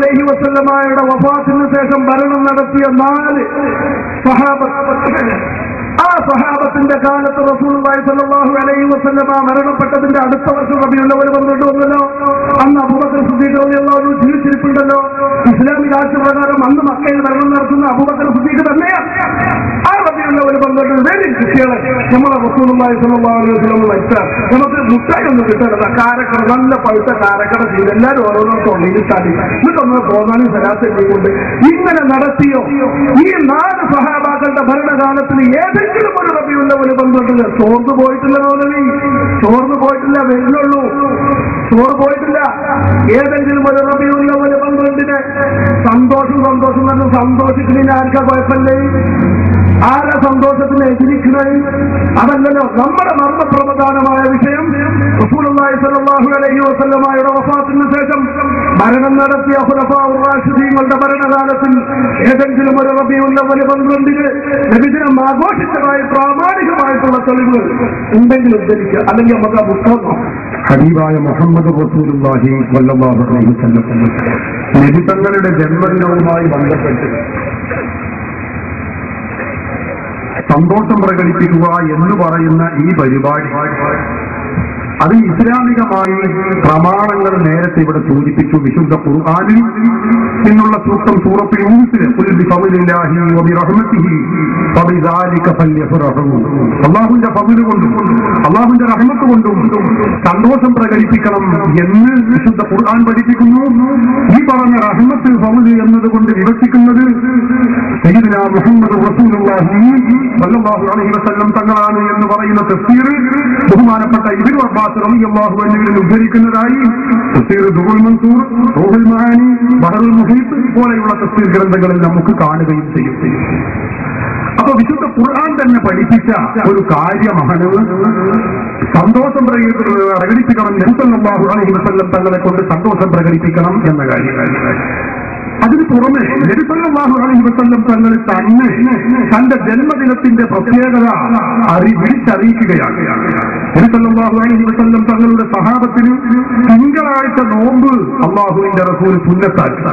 അലൈഹി വസല്ലമയുടെ വഫാത്തിന് ശേഷം ഭരണം നടത്തിയ 4 സ്വഹാബത്ത്. ആ സ്വഹാബത്തിന്റെ കാലത്ത് റസൂലുള്ളാഹി സ്വല്ലല്ലാഹു അലൈഹി വസല്ലമ മരണപ്പെട്ടതിന്റെ അടുത്ത വർഷം റബീഉൽ അവ്വൽ വന്നിട്ടുണ്ടല്ലോ. അന്ന് അബൂബക്കർ സിദ്ദീഖ് റളിയല്ലാഹു അൻഹു ജീവിച്ചിരിപ്പുണ്ടല്ലോ. ഇസ്ലാമിക ആചാരപ്രകാരം അന്ന് മക്കയിൽ ഭരണം നടത്തുന്ന അബൂബക്കർ സിദ്ദീഖ് തന്നെയാണ്. ആ റബീഉൽ അവ്വൽ വന്നിട്ട് വേറെ കുട്ടികളെ നമ്മളെ റസൂലുള്ളാഹി സ്വല്ലല്ലാഹു അലൈഹി വസല്ലം വെച്ചാൽ നമുക്ക് മുട്ടായി ഒന്നും കിട്ടരുത്. കാരക്കട നല്ല പഴുത്ത കാരക്കട ചെയ്ത് എല്ലാവരും ഓരോരോ തൊള്ളിയിൽ തടി എന്നിട്ടൊന്ന് പോകാനും സ്ഥലത്ത് കൊണ്ട് ഇങ്ങനെ നടത്തിയോ? ഈ 4 സ്വഹാബാക്കളുടെ ഭരണകാലത്തിന് ഏതെങ്കിലും ഒരു റബീഉൽ അവ്വൽ വന്നിട്ടില്ല. ചോർന്നു പോയിട്ടില്ല മൗലവി, ചോർന്നു പോയിട്ടില്ല, വരുന്നുള്ളൂ, ചോറ് പോയിട്ടില്ല. ഏതെങ്കിലും ഒരു റബീഉൽ അവ്വൽ 12 സന്തോഷം എന്ന് സന്തോഷിക്കുന്നതിന് ആർക്കാ കുഴപ്പമില്ലേ? ആരാ സന്തോഷത്തിന് എതിരിക്കുന്നത്? അതല്ലല്ലോ നമ്മുടെ മർമ്മപ്രധാനമായ വിഷയം. റസൂലുള്ളാഹി സ്വല്ലല്ലാഹു അലൈഹി വസല്ലമയുടെ വഫാത്തിന് ശേഷം ഭരണം നടത്തിയ ഖുലഫാഉർ റാഷിദീങ്ങളുടെ ഭരണകാലത്തിൽ ഏതെങ്കിലും ഒരു റബീഉൽ അവ്വൽ 12 നബിദിനം ആഘോഷിച്ചതായി പ്രാമാണികമായിട്ടുള്ള തെളിവുകൾ ഉണ്ടെങ്കിൽ ഉദ്ധരിക്കുക, അല്ലെങ്കിൽ നമുക്ക് ആ പുസ്തകം ഹബീബായ മുഹമ്മദ് റസൂലുള്ളാഹി സ്വല്ലല്ലാഹു അലൈഹി വസല്ലം നബി തങ്ങളുടെ ജന്മദിനവുമായി ബന്ധപ്പെട്ട് സന്തോഷം പ്രകടിപ്പിക്കുക എന്ന് പറയുന്ന ഈ പരിപാടി അത് ഇസ്ലാമികമായി പ്രമാണങ്ങൾ നേരത്തെ ഇവിടെ സൂചിപ്പിച്ചു. വിശുദ്ധ ഖുർആനിൽ നിന്നുള്ള സൂക്തം സൂറത്തുൽ യൂനുസിൽ ഖുൽ ബിഫദ്ലില്ലാഹി വബിറഹ്മതിഹി ഫബിദാലിക ഫൽയഫറഹു. അല്ലാഹുവിന്റെ ഫദ്ല് കൊണ്ടും അല്ലാഹുവിന്റെ റഹ്മത്ത് കൊണ്ടും സന്തോഷം പ്രകടിപ്പിക്കണം എന്ന് വിശുദ്ധ ഖുർആൻ പഠിപ്പിക്കുന്നു. ഈ പറഞ്ഞ റഹ്മത്ത് ഫദ്ല് എന്നതുകൊണ്ട് വിവക്ഷിക്കുന്നത് സയ്യിദുനാ മുഹമ്മദ് റസൂലുള്ളാഹി സ്വല്ലല്ലാഹു അലൈഹി വസല്ലം തങ്ങളാണ് എന്ന് പറയുന്ന തഫ്സീർ ബഹുമാനപ്പെട്ട ഇബ്നു അബ്ബാസ് റളിയല്ലാഹു അൻഹുവിൽ ഉദ്ധരിക്കുന്നതായി തഫ്സീർ ദുറുൽ മൻസൂർ, റൂഹുൽ മആനി, ബഹറുൽ മുഹീത്ത് പോലെയുള്ള തഫ്സീർ ഗ്രന്ഥങ്ങളിൽ നമുക്ക് കാണുകയും ചെയ്യും. അപ്പൊ വിശുദ്ധ ഖുർആൻ തന്നെ പഠിപ്പിച്ച ഒരു കാര്യമാണ് സന്തോഷം പ്രകടിപ്പിക്കണം. നബി സല്ലല്ലാഹു അലൈഹി വസല്ലം തങ്ങളെ കൊണ്ട് സന്തോഷം പ്രകടിപ്പിക്കണം എന്ന കാര്യം. അതിന് പുറമെ നബി സല്ലല്ലാഹു അലൈഹി വസല്ലം തങ്ങൾ തന്നെ തന്റെ ജന്മദിനത്തിന്റെ പ്രത്യേകത വിളിച്ചറിയിക്കുകയാണ്. നബി സല്ലല്ലാഹു അലൈഹി വസല്ലം തങ്ങളുടെ സഹാബത്തിന് തിങ്കളാഴ്ച നോമ്പ് അല്ലാഹുവിന്റെ റസൂൽ സുന്നത്താക്കി.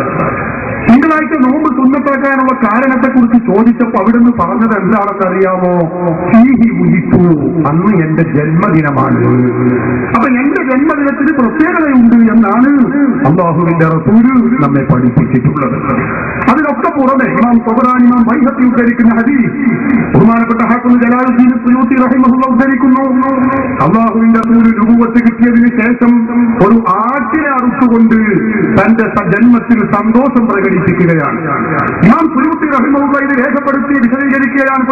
തിങ്കളാഴ്ച നോമ്പ് സുന്നത്താക്കാനുള്ള കാരണത്തെക്കുറിച്ച് ചോദിച്ചപ്പോൾ അവിടുന്ന് പറഞ്ഞത് എന്താണെന്ന് അറിയാമോ? ഫീഹി ഉദിത്തു, അന്ന് എന്റെ ജന്മദിനമാണ്. അപ്പൊ എന്റെ ജന്മദിനത്തിന് പ്രത്യേകതയുണ്ട് എന്നാണ് അല്ലാഹുവിന്റെ റസൂൽ നമ്മെ പഠിപ്പിച്ചിട്ടുള്ളത്. അതിനൊക്കെ പുറമെ ഇമാം ത്വബറാനി, ഇമാം ബൈഹഖി ഉദ്ധരിക്കുന്ന ഹദീസ് ബഹുമാനപ്പെട്ട ഹാഫിദ് ജലാലുദ്ദീൻ സുയൂത്തി റഹിമഹുല്ലാഹ് ഉദ്ധരിക്കുന്നു. അല്ലാഹുവിന്റെ റസൂൽ നുബുവത്ത് കിട്ടിയതിന് ശേഷം ഒരു ആട്ടിനെ അറുത്തുകൊണ്ട് തന്റെ ജന്മത്തിൽ സന്തോഷം പ്രകടിപ്പിക്കുകയാണ്. ഇമാം സുയൂത്തി റഹിമഹുല്ലാഹ് ഇത് രേഖപ്പെടുത്തി വിശദീകരിക്കുകയാണ്.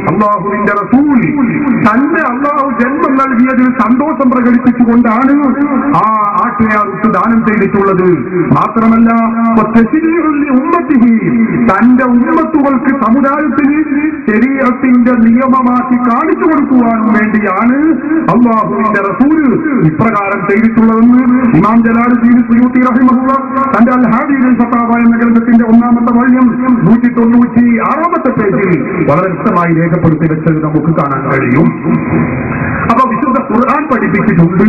അല്ലാഹുവിന്റെ റസൂൽ തന്നെ അല്ലാഹു ജന്മം നൽകിയതിൽ സന്തോഷം പ്രകടിപ്പിച്ചുകൊണ്ടാണ് ആ ആട്ടിനെ അറുത്ത് ദാനം ചെയ്തിട്ടുള്ളത്. മാത്രമല്ല തന്റെ ഉമ്മത്തുകൾക്ക്, സമുദായത്തിന് ശരീഅത്തിന്റെ നിയമമാക്കി കാണിച്ചു കൊടുക്കുവാനും വേണ്ടിയാണ് അല്ലാഹുവിന്റെ റസൂൽ ഇപ്രകാരം ചെയ്തിട്ടുള്ളതെന്ന് ഇമാം ജലാലുദ്ദീൻ സുയൂത്തി റഹിമഹുല്ലാഹ് തന്റെ അൽ ഹാദിയിൽ ഫതാവ എന്ന ഗ്രന്ഥത്തിന്റെ 1-ാമത്തെ വാള്യം 196-ാമത്തെ പേജിൽ വളരെ വ്യക്തമായി രേഖപ്പെടുത്തി വെച്ചത് നമുക്ക് കാണാൻ കഴിയും. അപ്പൊ വിശുദ്ധ ഖുർആൻ പഠിപ്പിച്ചിട്ടുണ്ട്,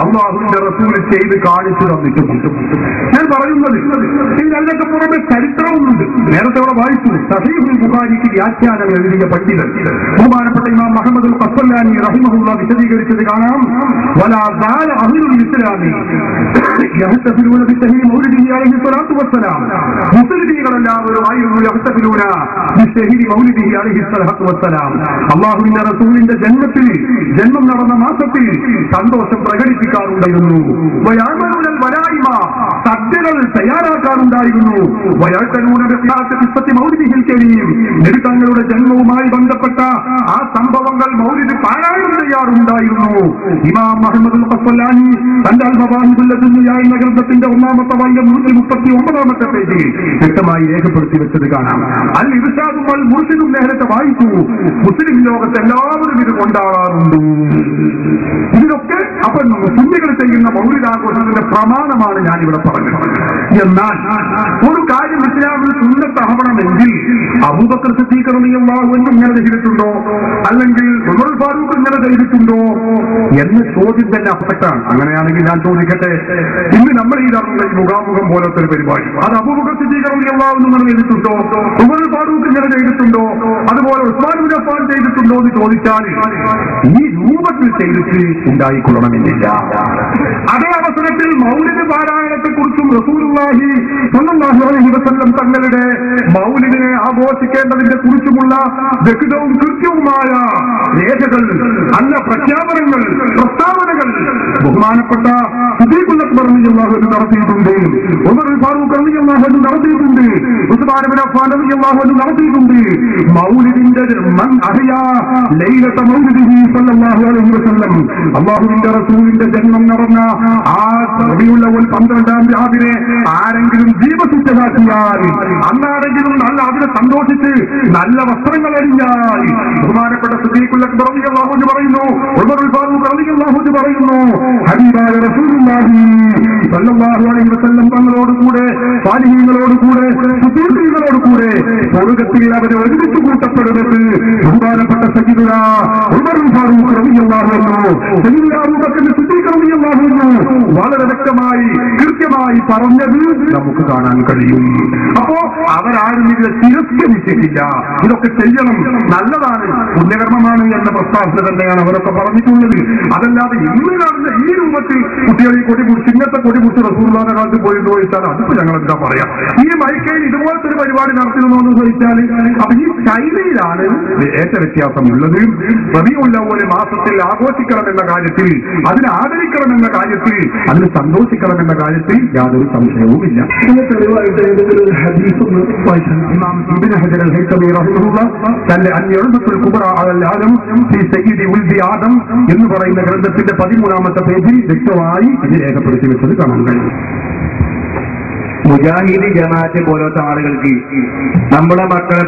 അല്ലാഹുവിന്റെ റസൂൽ ചെയ്ത് കാണിച്ചു തന്നിട്ടുമുണ്ട്. ഞാൻ പറയുന്നത് ഇതിനൊക്കെ പുറമെ ചരിത്രവുമുണ്ട്. നേരത്തെ അവിടെ വായിച്ചു സഹീഹുൽ ബുഖാരിക്ക് വ്യാഖ്യാനം എഴുതിയ പണ്ഡിതൻ ബഹുമാനപ്പെട്ട ഇമാം മുഹമ്മദ് അൽ ഖസ്സലാനി റഹിമഹുല്ലാഹ് വിശദീകരിച്ചത് കാണാം. വലാ സാല അഹ്ലുൽ ഇസ്ലാമി യഹ്തഫിലൂന ബിത്തഹീം മൗലിദിഹി അലൈഹി സ്വലാത്തു വസ്സലാം. മുസ്ലിമീങ്ങളെല്ലാവരും ആയിരുന്നു യഹ്തഫിലൂന ബിത്തഹീം മൗലിദിഹി അലൈഹി സ്വലാത്തു വസ്സലാം. അല്ലാഹുവിന്റെ റസൂലിന്റെ ജന്മം നടന്ന മാസത്തിൽ സന്തോഷം പ്രകടിപ്പിക്കാറുണ്ടായിരുന്നു. വയഅമലൂനൽ വലായിമ, സദ്യകൾ തയ്യാറാക്കാറുണ്ടായിരുന്നു. വയഅതലൂന ബിഖിസ്സത്തി മൗലിദിഹിൽ കരീം, നബി തങ്ങളുടെ ജന്മവുമായി ബന്ധപ്പെട്ട ആ സംഭവങ്ങൾ മൗലിദ് പാരായണം ചെയ്യാറുണ്ടായിരുന്നു. ഇമാം മുഹമ്മദ് അൽ ഖസ്സലാനി തന്റെ അൽ മവാഹിബുൽ ലദുനിയ്യ എന്ന ഗ്രന്ഥത്തിന്റെ 1-ാമത്തെ വാല്യം 139-ാമത്തെ പേജിൽ വ്യക്തമായി രേഖപ്പെടുത്തി വെച്ചത് കാണാം. അൽ ഇർശാദും അൽ മുർശിദും നേരത്തെ വായിച്ചു. മുസ്ലിം ലോകത്ത് എല്ലാവരും ഇത് കൊണ്ടാടാറുണ്ട്. ഇതിനൊക്കെ അപ്പം സുന്നികൾ ചെയ്യുന്ന മൗലിദാഘോഷത്തിന്റെ പ്രമാണമാണ് ഞാനിവിടെ പറഞ്ഞത്. എന്നാൽ ഒരു കാര്യം ഇസ്ലാമിൽ സുന്നത്താവണമെങ്കിൽ അബൂബക്കർ സിദ്ദീഖ് റളിയല്ലാഹു അൻഹു ഇങ്ങനെ ചെയ്തിട്ടുണ്ടോ, അല്ലെങ്കിൽ ഉമർ ഫാറൂഖ് ഇങ്ങനെ ചെയ്തിട്ടുണ്ടോ എന്ന ചോദ്യം തന്നെ അപ്പറ്റാണ്. അങ്ങനെയാണെങ്കിൽ ഞാൻ ചോദിക്കട്ടെ, ഇന്ന് നമ്മൾ ഈ നടന്ന ഈ മുഖാമുഖം പോലത്തെ ഒരു പരിപാടി അത് അബൂബക്കർ സിദ്ദീഖ് റളിയല്ലാഹു അൻഹു ഇങ്ങനെ ചെയ്തിട്ടുണ്ടോ, ഉമർ ഫാറൂഖ് ഇങ്ങനെ ചെയ്തിട്ടുണ്ടോ, അതുപോലെ ഉസ്മാൻ ഇബ്നു അഫ്ഫാൻ ചെയ്തിട്ടുണ്ടോ എന്ന് ചോദിച്ചാൽ ഈ രൂപത്തിൽ ചെയ്തിട്ട് ഉണ്ടായിക്കൊള്ളണമെന്നില്ല. അതേ അവസരത്തിൽ മൗലിദ് പാരായണത്തെ കുറിച്ചും റസൂലുള്ളാഹി സ്വല്ലല്ലാഹു അലൈഹി വസല്ലം തങ്ങളുടെ മൗലിദിനെ ആഘോഷിക്കേണ്ടതിനെ കുറിച്ചുമുള്ള വ്യക്തവും കൃത്യവുമായ രേഖകൾ, നല്ല പ്രഖ്യാപനങ്ങൾ, പ്രസ്താവനകൾ ബഹുമാനപ്പെട്ട സിദ്ദീഖുൽ അക്ബർ റളിയല്ലാഹു അൻഹു നടത്തിയിട്ടുണ്ട്, ഉമർ ഫാറൂഖ് റളിയല്ലാഹു അൻഹു നടത്തിയിട്ടുണ്ട്, ഉസ്മാൻ ഇബ്നു അഫ്ഫാൻ റളിയല്ലാഹു അൻഹു നടത്തിയിട്ടുണ്ട്. മൗലിദിന്റെ മൻ അഹ്യാ ലൈലത മൗലിദിഹി സ്വല്ലല്ലാഹു അലൈഹി വസല്ലം, അല്ലാഹുവിന്റെ റസൂലിന്റെ ജന്മം നടന്ന ആ റബീഉൽ അവ്വൽ 12-ാം രാവിനെ ആരെങ്കിലും ജീവസുറ്റമാക്കിയാൽ, അന്നാരെങ്കിലും നല്ല അതിനെ സന്തോഷിച്ച് നല്ല വസ്ത്രങ്ങൾ അണിഞ്ഞാൽ, ബഹുമാനപ്പെട്ട സിദ്ദീഖുൽ അക്ബർ റളിയല്ലാഹു അൻഹു പറയുന്നു, ഉമർ ഫാറൂഖ് റളിയല്ലാഹു അൻഹു പറയുന്നു, ഹബീബായ റസൂലുള്ളാഹി സ്വല്ലല്ലാഹു അലൈഹി വസല്ലം തങ്ങളോടുകൂടെ, സാലിഹീങ്ങളോടുകൂടെ, സുദീഖീങ്ങളോടുകൂടെ സ്വർഗ്ഗത്തിൽ അവരെ ഒരുമിച്ച് കൂട്ടപ്പെടുന്നത് ബഹുമാനപ്പെട്ട സയ്യിദുനാ ഉമർ ഫാറൂഖ് റളിയല്ലാഹു അൻഹു, സയ്യിദുനാ അബൂബക്കർ സിദ്ദീഖ് റളിയല്ലാഹു അൻഹു വളരെ വ്യക്തമായി കൃത്യമായി പറഞ്ഞത് നമുക്ക് കാണാൻ കഴിയും. അപ്പോ അവരാരും ഇതിനെ തിരസ്കരിച്ചിട്ടില്ല. ഇതൊക്കെ ചെയ്യണം, നല്ലതാണ്, പുണ്യകർമ്മമാണ് എന്ന പ്രസ്താവന തന്നെയാണ് അവരൊക്കെ പറഞ്ഞിട്ടുള്ളത്. അതല്ലാതെ ഇന്ന് കാണുന്ന ഈ രൂപത്തിൽ കുട്ടികൾ ഈ കൊടി പിടിച്ച് ഇങ്ങനത്തെ കൊടി പിടിച്ച് റസൂലുള്ളാഹിന്റെ കാലത്ത് പോയി ചോദിച്ചാൽ അതിപ്പോ ഞങ്ങൾ എന്താ പറയാ, ഈ മൈക്കയിൽ ഇതുപോലത്തെ ഒരു പരിപാടി നടത്തിയിരുന്നോ എന്ന് ചോദിച്ചാൽ അപ്പൊ ഈ ശൈലിയിലാണ് ഏറ്റ വ്യത്യാസമുള്ളത്. റബീഉൽ അവ്വൽ മാസത്തിൽ ആഘോഷിക്കണമെന്ന കാര്യത്തിൽ, അതിനെ ആദരിക്കണമെന്ന കാര്യത്തിൽ, അതിന് സന്തോഷിക്കണമെന്ന കാര്യത്തിൽ യാതൊരു സംശയവുമില്ല. ഇമാം ഇബ്നു ഹജർ അൽ ഹൈതമി റഹിമഹുല്ലാഹ് തന്റെ അൽ-ഉൽമത്തുൽ കുബ്ര അൽ ആലം ഫീ സയ്യിദി ഉൽദി ആദം എന്ന് പറയുന്ന ഗ്രന്ഥത്തിന്റെ 13-ാമത്തെ പേജിൽ വ്യക്തമായി ഇത് രേഖപ്പെടുത്തി വെച്ചത് കാണാൻ കഴിയും. മുജാഹിദ് ജമാഅത്ത് പോലത്തെ ആളുകൾക്ക് നമ്മുടെ മക്കളെ